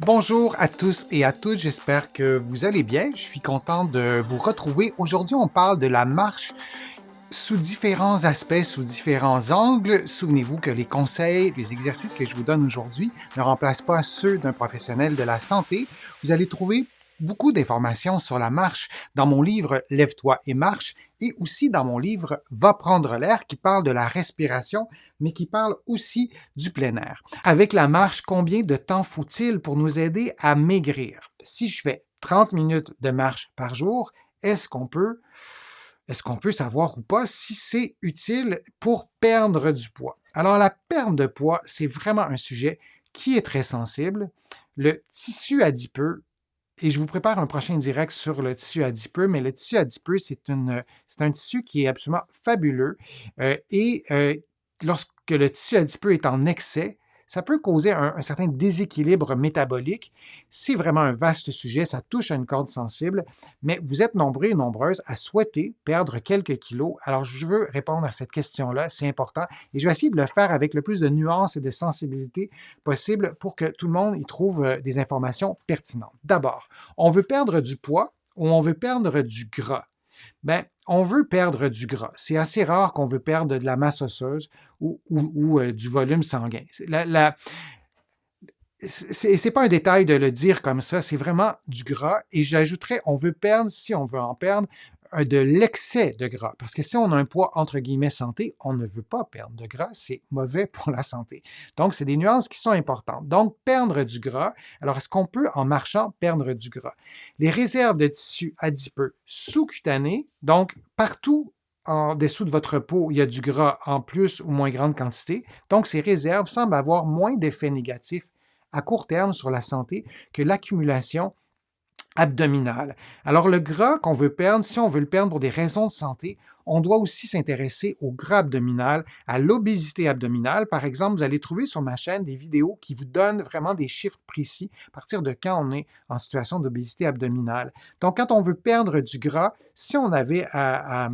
Bonjour à tous et à toutes, j'espère que vous allez bien. Je suis content de vous retrouver. Aujourd'hui, on parle de la marche sous différents aspects, sous différents angles. Souvenez-vous que les conseils, les exercices que je vous donne aujourd'hui ne remplacent pas ceux d'un professionnel de la santé. Vous allez trouver beaucoup d'informations sur la marche dans mon livre Lève-toi et marche et aussi dans mon livre Va prendre l'air qui parle de la respiration mais qui parle aussi du plein air. Avec la marche, combien de temps faut-il pour nous aider à maigrir? Si je fais 30 minutes de marche par jour, est-ce qu'on peut est-ce qu'on peut savoir ou pas si c'est utile pour perdre du poids? Alors, la perte de poids, c'est vraiment un sujet qui est très sensible. Le tissu adipeux, et je vous prépare un prochain direct sur le tissu adipeux, mais le tissu adipeux, c'est un tissu qui est absolument fabuleux. Lorsque le tissu adipeux est en excès, ça peut causer un certain déséquilibre métabolique. C'est vraiment un vaste sujet, ça touche à une corde sensible, mais vous êtes nombreux et nombreuses à souhaiter perdre quelques kilos. Alors, je veux répondre à cette question-là, c'est important, et je vais essayer de le faire avec le plus de nuances et de sensibilité possible pour que tout le monde y trouve des informations pertinentes. D'abord, on veut perdre du poids ou on veut perdre du gras? Bien, on veut perdre du gras. C'est assez rare qu'on veut perdre de la masse osseuse ou du volume sanguin. C'est pas un détail de le dire comme ça, c'est vraiment du gras. Et j'ajouterais, on veut perdre, si on veut en perdre, de l'excès de gras. Parce que si on a un poids entre guillemets santé, on ne veut pas perdre de gras, c'est mauvais pour la santé. Donc, c'est des nuances qui sont importantes. Donc, perdre du gras. Alors, est-ce qu'on peut, en marchant, perdre du gras? Les réserves de tissu adipeux sous-cutanés, donc partout en dessous de votre peau, il y a du gras en plus ou moins grande quantité. Donc, ces réserves semblent avoir moins d'effets négatifs à court terme sur la santé que l'accumulation abdominale. Alors le gras qu'on veut perdre, si on veut le perdre pour des raisons de santé, on doit aussi s'intéresser au gras abdominal, à l'obésité abdominale. Par exemple, vous allez trouver sur ma chaîne des vidéos qui vous donnent vraiment des chiffres précis à partir de quand on est en situation d'obésité abdominale. Donc, quand on veut perdre du gras, si on avait à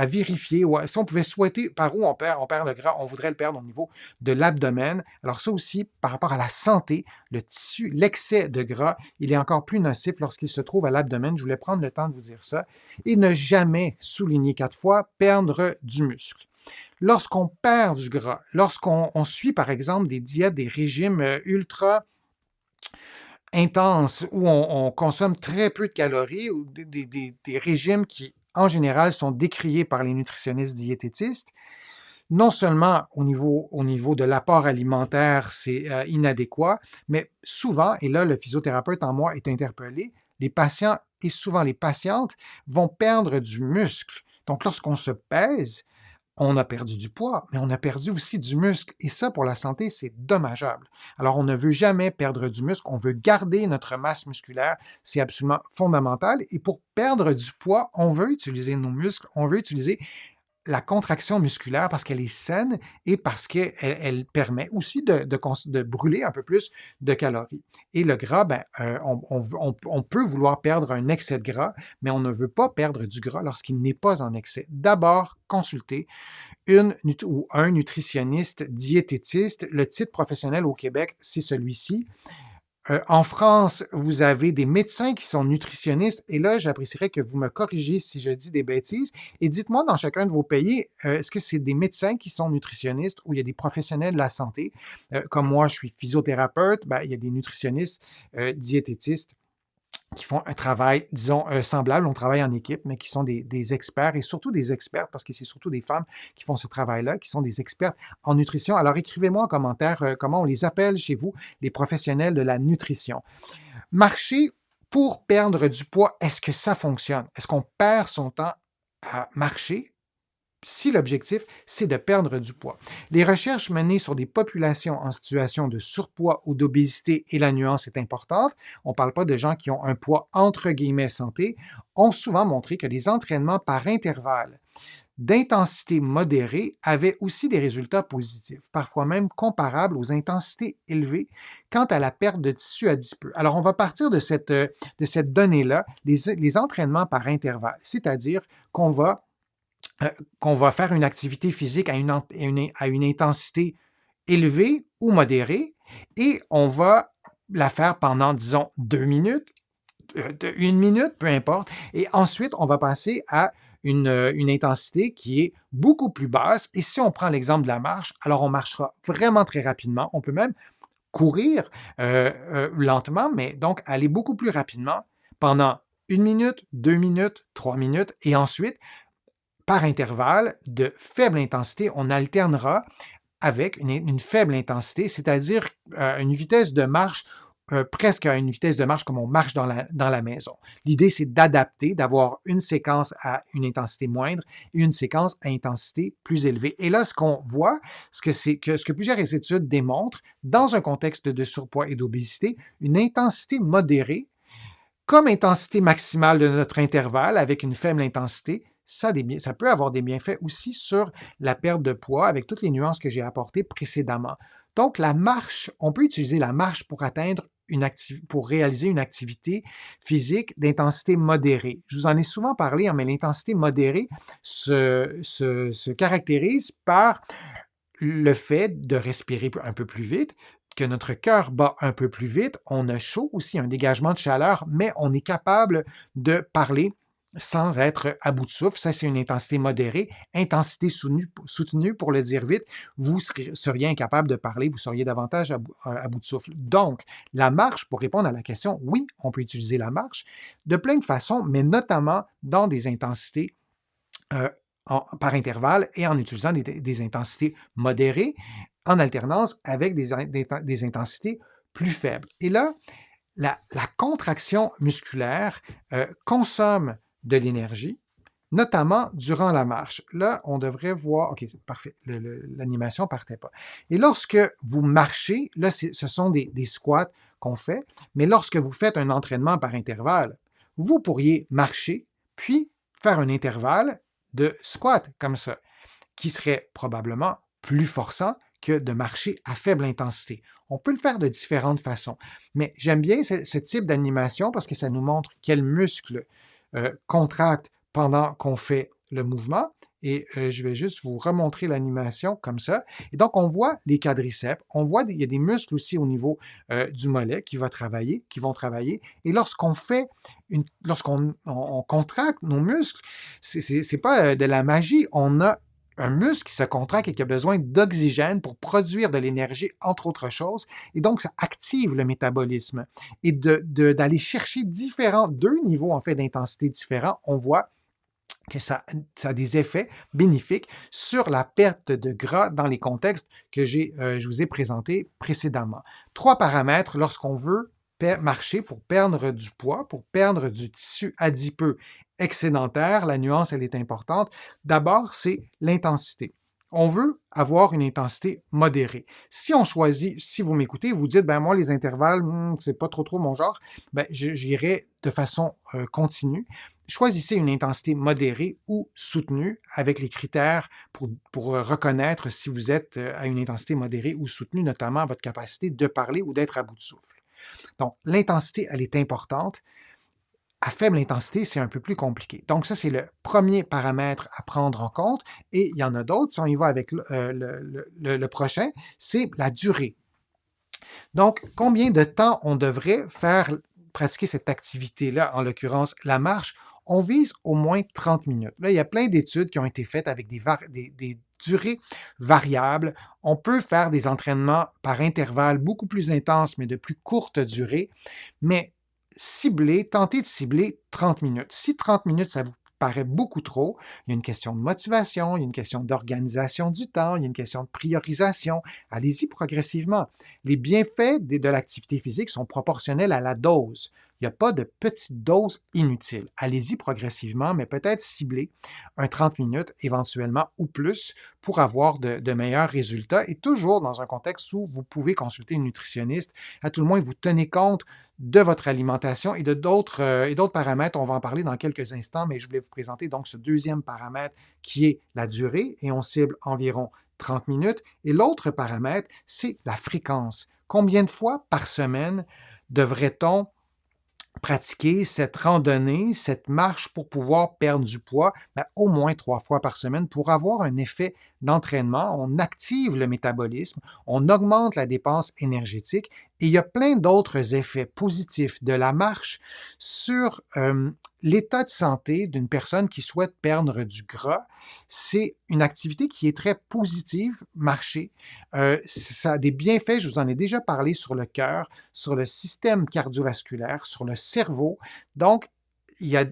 vérifier, ou si on pouvait souhaiter par où on perd le gras, on voudrait le perdre au niveau de l'abdomen. Alors ça aussi, par rapport à la santé, le tissu, l'excès de gras, il est encore plus nocif lorsqu'il se trouve à l'abdomen. Je voulais prendre le temps de vous dire ça. Et ne jamais, souligner 4 fois, perdre du muscle. Lorsqu'on perd du gras, lorsqu'on suit par exemple des diètes, des régimes ultra intenses où on consomme très peu de calories ou des régimes qui, en général, sont décriés par les nutritionnistes diététistes, non seulement au niveau de l'apport alimentaire, c'est inadéquat, mais souvent, et là, le physiothérapeute en moi est interpellé, les patients et souvent les patientes vont perdre du muscle. Donc, lorsqu'on se pèse, on a perdu du poids, mais on a perdu aussi du muscle. Et ça, pour la santé, c'est dommageable. Alors, on ne veut jamais perdre du muscle, on veut garder notre masse musculaire. C'est absolument fondamental. Et pour perdre du poids, on veut utiliser nos muscles, on veut utiliser la contraction musculaire parce qu'elle est saine et parce qu'elle permet aussi de brûler un peu plus de calories. Et le gras, ben, on peut vouloir perdre un excès de gras, mais on ne veut pas perdre du gras lorsqu'il n'est pas en excès. D'abord, consulter une ou un nutritionniste diététiste. Le titre professionnel au Québec, c'est celui-ci. En France, vous avez des médecins qui sont nutritionnistes et là, j'apprécierais que vous me corrigiez si je dis des bêtises et dites-moi dans chacun de vos pays, est-ce que c'est des médecins qui sont nutritionnistes ou il y a des professionnels de la santé? Comme moi, je suis physiothérapeute, ben, il y a des nutritionnistes, diététistes qui font un travail, disons, semblable. On travaille en équipe, mais qui sont des experts et surtout des expertes, parce que c'est surtout des femmes qui font ce travail-là, qui sont des expertes en nutrition. Alors, écrivez-moi en commentaire comment on les appelle chez vous, les professionnels de la nutrition. Marcher pour perdre du poids, est-ce que ça fonctionne? Est-ce qu'on perd son temps à marcher si l'objectif, c'est de perdre du poids? Les recherches menées sur des populations en situation de surpoids ou d'obésité, et la nuance est importante, on ne parle pas de gens qui ont un poids entre guillemets santé, ont souvent montré que les entraînements par intervalle d'intensité modérée avaient aussi des résultats positifs, parfois même comparables aux intensités élevées quant à la perte de tissu adipeux. Alors, on va partir de cette donnée-là, les entraînements par intervalle, c'est-à-dire qu'on va faire une activité physique à une intensité élevée ou modérée et on va la faire pendant, disons, 2 minutes, 1 minute, peu importe. Et ensuite, on va passer à une intensité qui est beaucoup plus basse. Et si on prend l'exemple de la marche, alors on marchera vraiment très rapidement. On peut même courir lentement, mais donc aller beaucoup plus rapidement pendant 1 minute, 2 minutes, 3 minutes. Et ensuite, par intervalle de faible intensité, on alternera avec une faible intensité, c'est-à-dire une vitesse de marche presque à une vitesse de marche comme on marche dans la maison. L'idée, c'est d'adapter, d'avoir une séquence à une intensité moindre et une séquence à intensité plus élevée. Et là, ce qu'on voit, ce que plusieurs études démontrent, dans un contexte de surpoids et d'obésité, une intensité modérée comme intensité maximale de notre intervalle avec une faible intensité, ça peut avoir des bienfaits aussi sur la perte de poids avec toutes les nuances que j'ai apportées précédemment. Donc, la marche, on peut utiliser la marche pour pour réaliser une activité physique d'intensité modérée. Je vous en ai souvent parlé, mais l'intensité modérée se caractérise par le fait de respirer un peu plus vite, que notre cœur bat un peu plus vite, on a chaud aussi, un dégagement de chaleur, mais on est capable de parler sans être à bout de souffle. Ça, c'est une intensité modérée. Intensité soutenue, pour le dire vite, vous seriez incapable de parler, vous seriez davantage à bout de souffle. Donc, la marche, pour répondre à la question, oui, on peut utiliser la marche de plein de façons, mais notamment dans des intensités par intervalle et en utilisant des intensités modérées en alternance avec des intensités plus faibles. Et là, la contraction musculaire consomme de l'énergie, notamment durant la marche. Là, on devrait voir, OK, c'est parfait, l'animation ne partait pas. Et lorsque vous marchez, là, ce sont des squats qu'on fait, mais lorsque vous faites un entraînement par intervalle, vous pourriez marcher, puis faire un intervalle de squat comme ça, qui serait probablement plus forçant que de marcher à faible intensité. On peut le faire de différentes façons, mais j'aime bien ce type d'animation parce que ça nous montre quels muscles contractent pendant qu'on fait le mouvement. Et je vais juste vous remontrer l'animation comme ça. Et donc, on voit les quadriceps, on voit il y a des muscles aussi au niveau du mollet qui vont travailler. Et lorsqu'on contracte nos muscles, c'est pas de la magie. On a un muscle qui se contracte et qui a besoin d'oxygène pour produire de l'énergie, entre autres choses. Et donc, ça active le métabolisme. Et d'aller chercher deux niveaux en fait d'intensité différents, on voit que ça a des effets bénéfiques sur la perte de gras dans les contextes que je vous ai présentés précédemment. 3 paramètres lorsqu'on veut marcher pour perdre du poids, pour perdre du tissu adipeux excédentaire. La nuance, elle est importante. D'abord, c'est l'intensité. On veut avoir une intensité modérée. Si on choisit, si vous m'écoutez, vous dites, ben moi, les intervalles, c'est pas trop mon genre, ben j'irai de façon continue. Choisissez une intensité modérée ou soutenue avec les critères pour reconnaître si vous êtes à une intensité modérée ou soutenue, notamment votre capacité de parler ou d'être à bout de souffle. Donc, l'intensité, elle est importante. À faible intensité, c'est un peu plus compliqué. Donc, ça, c'est le premier paramètre à prendre en compte. Et il y en a d'autres. Si on y va avec le prochain, c'est la durée. Donc, combien de temps on devrait pratiquer cette activité-là, en l'occurrence la marche? On vise au moins 30 minutes. Là, il y a plein d'études qui ont été faites avec des durées variables. On peut faire des entraînements par intervalles beaucoup plus intenses, mais de plus courte durée. Mais tentez de cibler 30 minutes. Si 30 minutes, ça vous paraît beaucoup trop, il y a une question de motivation, il y a une question d'organisation du temps, il y a une question de priorisation. Allez-y progressivement. Les bienfaits de l'activité physique sont proportionnels à la dose. Il n'y a pas de petite dose inutile. Allez-y progressivement, mais peut-être cibler un 30 minutes éventuellement ou plus pour avoir de meilleurs résultats et toujours dans un contexte où vous pouvez consulter une nutritionniste. À tout le moins, vous tenez compte de votre alimentation et d'autres paramètres. On va en parler dans quelques instants, mais je voulais vous présenter donc ce deuxième paramètre qui est la durée et on cible environ 30 minutes. Et l'autre paramètre, c'est la fréquence. Combien de fois par semaine devrait-on pratiquer cette randonnée, cette marche pour pouvoir perdre du poids, au moins 3 fois par semaine pour avoir un effet d'entraînement. On active le métabolisme, on augmente la dépense énergétique Et il y a plein d'autres effets positifs de la marche sur l'état de santé d'une personne qui souhaite perdre du gras. C'est une activité qui est très positive, marcher. Ça a des bienfaits, je vous en ai déjà parlé, sur le cœur, sur le système cardiovasculaire, sur le cerveau. Donc, il y a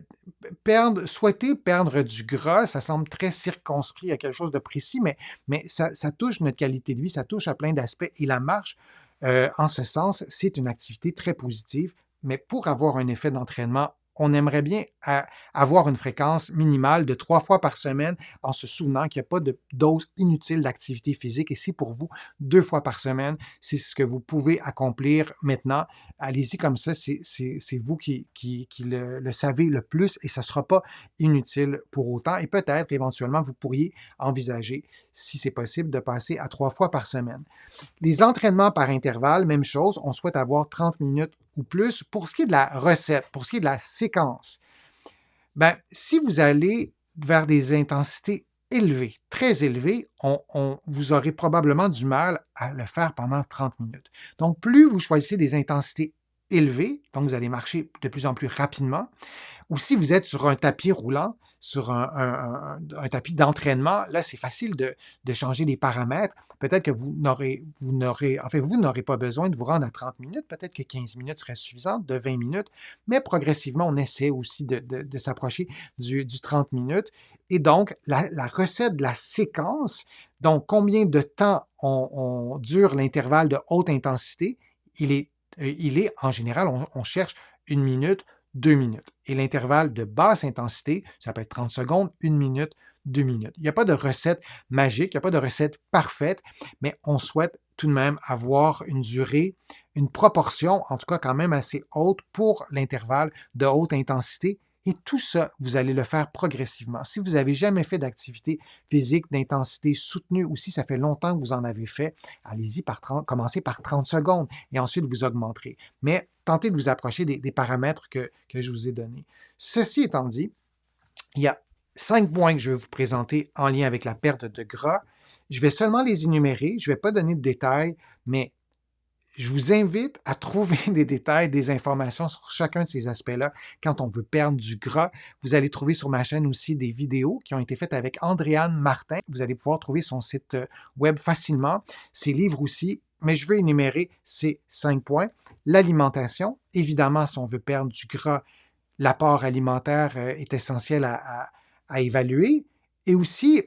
souhaiter perdre du gras, ça semble très circonscrit à quelque chose de précis, mais ça touche notre qualité de vie, ça touche à plein d'aspects. Et la marche, en ce sens, c'est une activité très positive, mais pour avoir un effet d'entraînement, on aimerait bien avoir une fréquence minimale de 3 fois par semaine en se souvenant qu'il n'y a pas de dose inutile d'activité physique. Et si pour vous, 2 fois par semaine, c'est ce que vous pouvez accomplir maintenant, allez-y comme ça, c'est vous qui le savez le plus et ça ne sera pas inutile pour autant. Et peut-être, éventuellement, vous pourriez envisager, si c'est possible, de passer à 3 fois par semaine. Les entraînements par intervalle, même chose, on souhaite avoir 30 minutes ou plus. Pour ce qui est de la recette, pour ce qui est de la séquence, ben, si vous allez vers des intensités élevées, très élevées, vous aurez probablement du mal à le faire pendant 30 minutes. Donc, plus vous choisissez des intensités élevées, donc vous allez marcher de plus en plus rapidement, ou si vous êtes sur un tapis roulant, sur un tapis d'entraînement, là, c'est facile de changer les paramètres. Peut-être que vous n'aurez pas besoin de vous rendre à 30 minutes. Peut-être que 15 minutes serait suffisante, de 20 minutes. Mais progressivement, on essaie aussi de s'approcher du 30 minutes. Et donc, la recette de la séquence, donc combien de temps on dure l'intervalle de haute intensité, il est en général, on cherche 1 minute, 2 minutes. Et l'intervalle de basse intensité, ça peut être 30 secondes, 1 minute, 2 minutes. Il n'y a pas de recette magique, il n'y a pas de recette parfaite, mais on souhaite tout de même avoir une durée, une proportion, en tout cas quand même assez haute pour l'intervalle de haute intensité. Et tout ça, vous allez le faire progressivement. Si vous n'avez jamais fait d'activité physique d'intensité soutenue ou si ça fait longtemps que vous en avez fait, allez-y commencez par 30 secondes et ensuite vous augmenterez. Mais tentez de vous approcher des paramètres que je vous ai donnés. Ceci étant dit, il y a 5 points que je vais vous présenter en lien avec la perte de gras. Je vais seulement les énumérer, je ne vais pas donner de détails, mais je vous invite à trouver des détails, des informations sur chacun de ces aspects-là quand on veut perdre du gras. Vous allez trouver sur ma chaîne aussi des vidéos qui ont été faites avec Andréane Martin. Vous allez pouvoir trouver son site web facilement, ses livres aussi, mais je vais énumérer ces 5 points. L'alimentation, évidemment, si on veut perdre du gras, l'apport alimentaire est essentiel à évaluer. Et aussi,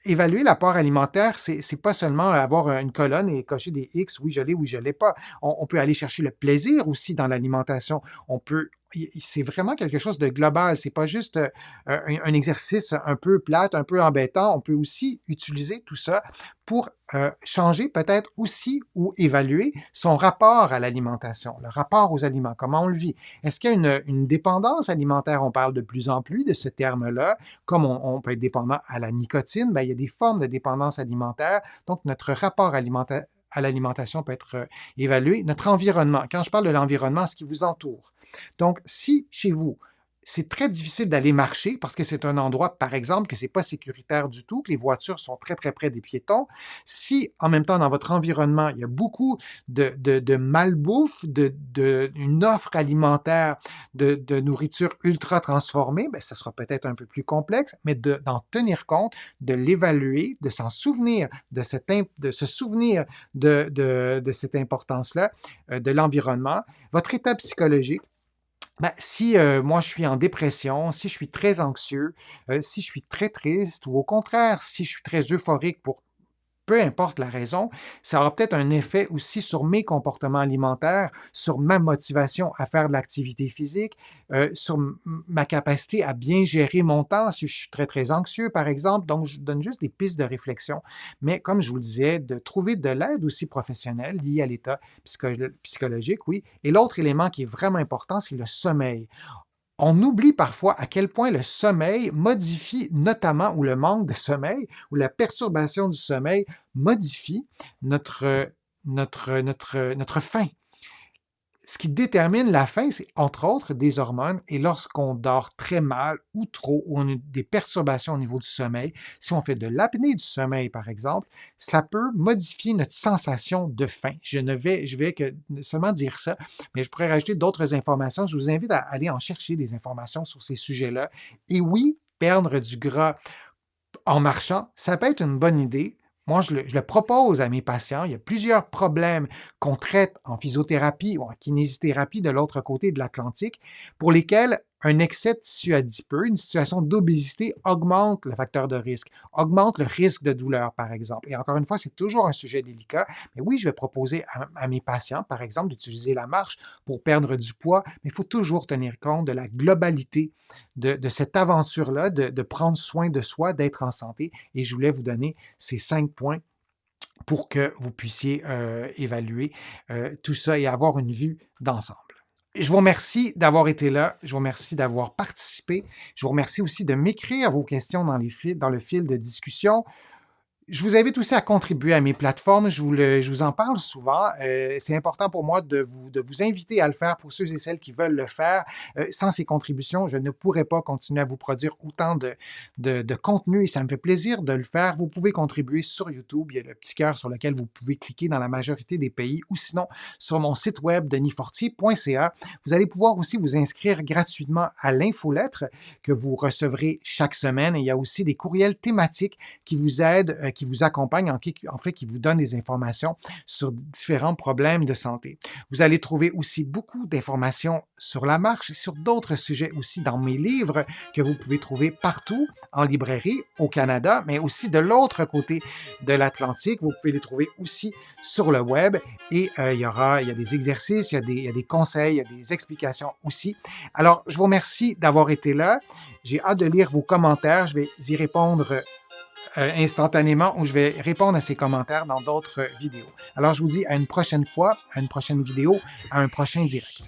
évaluer l'apport alimentaire, c'est pas seulement avoir une colonne et cocher des X, oui, je l'ai, oui, je l'ai pas. On peut aller chercher le plaisir aussi dans l'alimentation. C'est vraiment quelque chose de global. C'est pas juste un exercice un peu plate, un peu embêtant. On peut aussi utiliser tout ça pour changer peut-être aussi ou évaluer son rapport à l'alimentation, le rapport aux aliments, comment on le vit. Est-ce qu'il y a une dépendance alimentaire? On parle de plus en plus de ce terme-là. Comme on peut être dépendant à la nicotine, bien, il y a des formes de dépendance alimentaire. Donc, notre rapport à l'alimentation peut être évalué. Notre environnement, quand je parle de l'environnement, ce qui vous entoure. Donc, si chez vous, c'est très difficile d'aller marcher parce que c'est un endroit, par exemple, que c'est pas sécuritaire du tout, que les voitures sont très, très près des piétons. Si, en même temps, dans votre environnement, il y a beaucoup de malbouffe, une offre alimentaire de nourriture ultra transformée, bien, ça sera peut-être un peu plus complexe, mais d'en tenir compte, de l'évaluer, de s'en souvenir, de se souvenir de cette importance-là, de l'environnement. Votre état psychologique, ben, si moi je suis en dépression, si je suis très anxieux, si je suis très triste ou au contraire, si je suis très euphorique pour peu importe la raison, ça aura peut-être un effet aussi sur mes comportements alimentaires, sur ma motivation à faire de l'activité physique, sur ma capacité à bien gérer mon temps si je suis très, très anxieux, par exemple. Donc, je donne juste des pistes de réflexion. Mais comme je vous le disais, de trouver de l'aide aussi professionnelle liée à l'état psychologique, oui. Et l'autre élément qui est vraiment important, c'est le sommeil. On oublie parfois à quel point le sommeil modifie notamment, ou le manque de sommeil, ou la perturbation du sommeil modifie notre faim. Ce qui détermine la faim, c'est entre autres des hormones et lorsqu'on dort très mal ou trop, ou on a des perturbations au niveau du sommeil, si on fait de l'apnée du sommeil par exemple, ça peut modifier notre sensation de faim. Je vais que seulement dire ça, mais je pourrais rajouter d'autres informations. Je vous invite à aller en chercher des informations sur ces sujets-là. Et oui, perdre du gras en marchant, ça peut être une bonne idée. Moi, je le propose à mes patients. Il y a plusieurs problèmes qu'on traite en physiothérapie ou en kinésithérapie de l'autre côté de l'Atlantique, pour lesquels un excès de tissu adipeux, une situation d'obésité augmente le facteur de risque, augmente le risque de douleur, par exemple. Et encore une fois, c'est toujours un sujet délicat. Mais oui, je vais proposer à mes patients, par exemple, d'utiliser la marche pour perdre du poids, mais il faut toujours tenir compte de la globalité de cette aventure-là, de prendre soin de soi, d'être en santé. Et je voulais vous donner ces 5 points pour que vous puissiez évaluer tout ça et avoir une vue d'ensemble. Je vous remercie d'avoir été là. Je vous remercie d'avoir participé. Je vous remercie aussi de m'écrire vos questions dans le fil de discussion. Je vous invite aussi à contribuer à mes plateformes. Je vous en parle souvent. C'est important pour moi de vous inviter à le faire pour ceux et celles qui veulent le faire. Sans ces contributions, je ne pourrais pas continuer à vous produire autant de contenu et ça me fait plaisir de le faire. Vous pouvez contribuer sur YouTube. Il y a le petit cœur sur lequel vous pouvez cliquer dans la majorité des pays ou sinon sur mon site web denisfortier.ca. Vous allez pouvoir aussi vous inscrire gratuitement à l'infolettre que vous recevrez chaque semaine. Et il y a aussi des courriels thématiques qui vous aident, qui vous accompagne, en fait, qui vous donne des informations sur différents problèmes de santé. Vous allez trouver aussi beaucoup d'informations sur la marche et sur d'autres sujets aussi dans mes livres que vous pouvez trouver partout en librairie au Canada, mais aussi de l'autre côté de l'Atlantique. Vous pouvez les trouver aussi sur le web et il y a des exercices, il y a des conseils, il y a des explications aussi. Alors, je vous remercie d'avoir été là. J'ai hâte de lire vos commentaires. Je vais y répondre instantanément ou je vais répondre à ces commentaires dans d'autres vidéos. Alors, je vous dis à une prochaine fois, à une prochaine vidéo, à un prochain direct.